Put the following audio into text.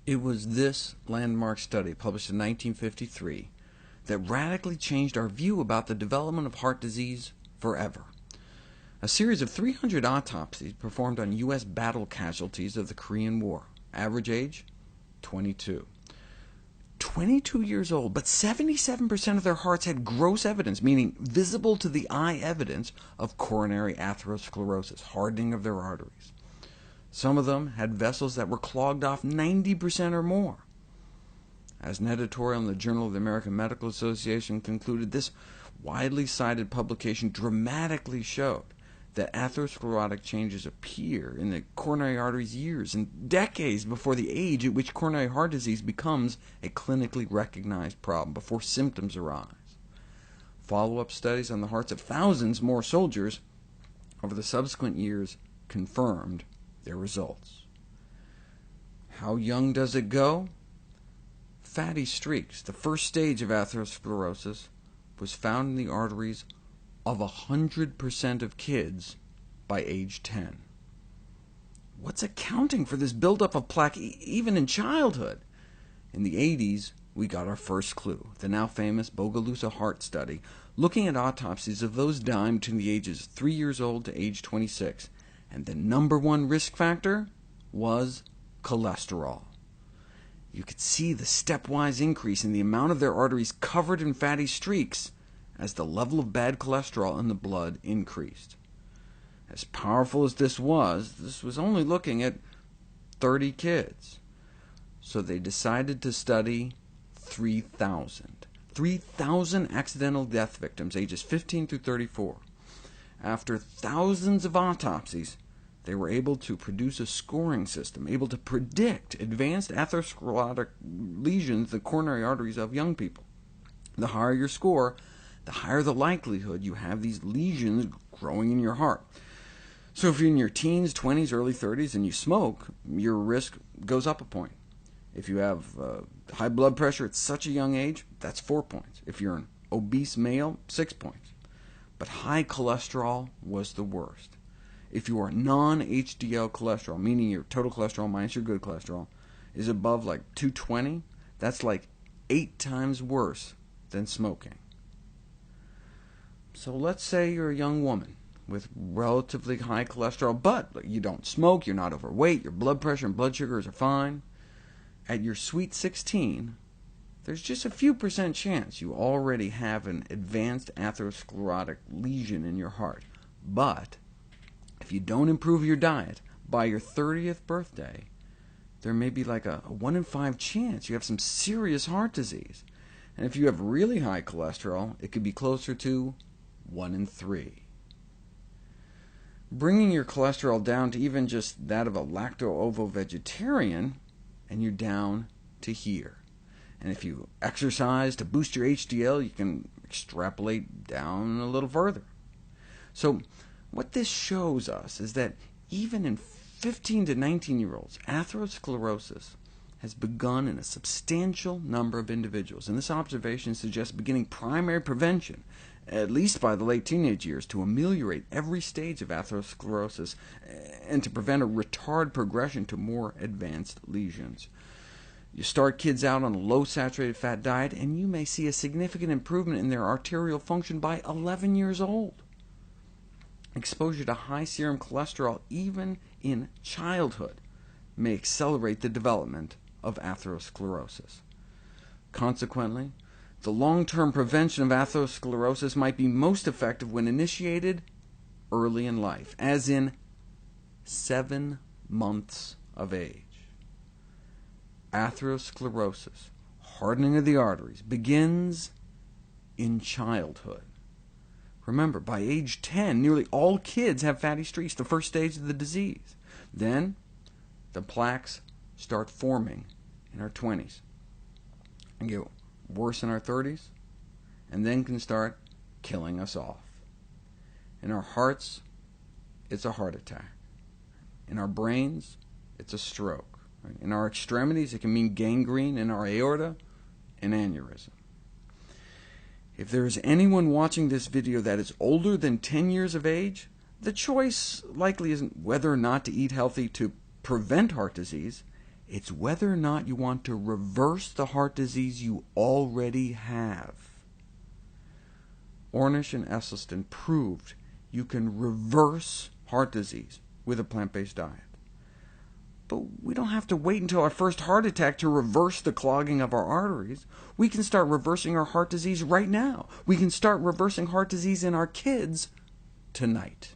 It was this landmark study, published in 1953, that radically changed our view about the development of heart disease forever. A series of 300 autopsies performed on U.S. battle casualties of the Korean War. Average age? 22. 22 years old, but 77% of their hearts had gross evidence, meaning visible to the eye evidence of coronary atherosclerosis, hardening of their arteries. Some of them had vessels that were clogged off 90% or more. As an editorial in the Journal of the American Medical Association concluded, this widely cited publication dramatically showed that atherosclerotic changes appear in the coronary arteries years and decades before the age at which coronary heart disease becomes a clinically recognized problem, before symptoms arise. Follow-up studies on the hearts of thousands more soldiers over the subsequent years confirmed their results. How young does it go? Fatty streaks, the first stage of atherosclerosis, was found in the arteries of 100% of kids by age 10. What's accounting for this buildup of plaque even in childhood? In the 80s, we got our first clue, the now famous Bogalusa heart study, looking at autopsies of those dying between the ages of 3 years old to age 26, and the #1 risk factor was cholesterol. You could see the stepwise increase in the amount of their arteries covered in fatty streaks as the level of bad cholesterol in the blood increased. As powerful as this was only looking at 30 kids. So they decided to study 3,000. 3,000 accidental death victims, ages 15 through 34. After thousands of autopsies, they were able to produce a scoring system, able to predict advanced atherosclerotic lesions in the coronary arteries of young people. The higher your score, the higher the likelihood you have these lesions growing in your heart. So if you're in your teens, 20s, early 30s, and you smoke, your risk goes up a point. If you have high blood pressure at such a young age, that's 4 points. If you're an obese male, 6 points. But high cholesterol was the worst. If your non-HDL cholesterol, meaning your total cholesterol minus your good cholesterol, is above like 220, that's like 8 times worse than smoking. So let's say you're a young woman with relatively high cholesterol, but you don't smoke, you're not overweight, your blood pressure and blood sugars are fine. At your sweet 16, there's just a few % chance you already have an advanced atherosclerotic lesion in your heart. But if you don't improve your diet, by your 30th birthday, there may be like a 1 in 5 chance you have some serious heart disease. And if you have really high cholesterol, it could be closer to 1 in 3. Bringing your cholesterol down to even just that of a lacto-ovo-vegetarian, and you're down to here. And if you exercise to boost your HDL, you can extrapolate down a little further. So what this shows us is that even in 15 to 19-year-olds, atherosclerosis has begun in a substantial number of individuals, and this observation suggests beginning primary prevention, at least by the late teenage years, to ameliorate every stage of atherosclerosis and to prevent a retard progression to more advanced lesions. You start kids out on a low saturated fat diet, and you may see a significant improvement in their arterial function by 11 years old. Exposure to high serum cholesterol, even in childhood, may accelerate the development of atherosclerosis. Consequently, the long-term prevention of atherosclerosis might be most effective when initiated early in life, as in 7 months of age. Atherosclerosis, hardening of the arteries, begins in childhood. Remember, by age 10, nearly all kids have fatty streaks, the first stage of the disease. Then the plaques start forming in our 20s, and get worse in our 30s, and then can start killing us off. In our hearts, it's a heart attack. In our brains, it's a stroke. In our extremities, it can mean gangrene. In our aorta, an aneurysm. If there is anyone watching this video that is older than 10 years of age, the choice likely isn't whether or not to eat healthy to prevent heart disease. It's whether or not you want to reverse the heart disease you already have. Ornish and Esselstyn proved you can reverse heart disease with a plant-based diet. But we don't have to wait until our first heart attack to reverse the clogging of our arteries. We can start reversing our heart disease right now. We can start reversing heart disease in our kids tonight.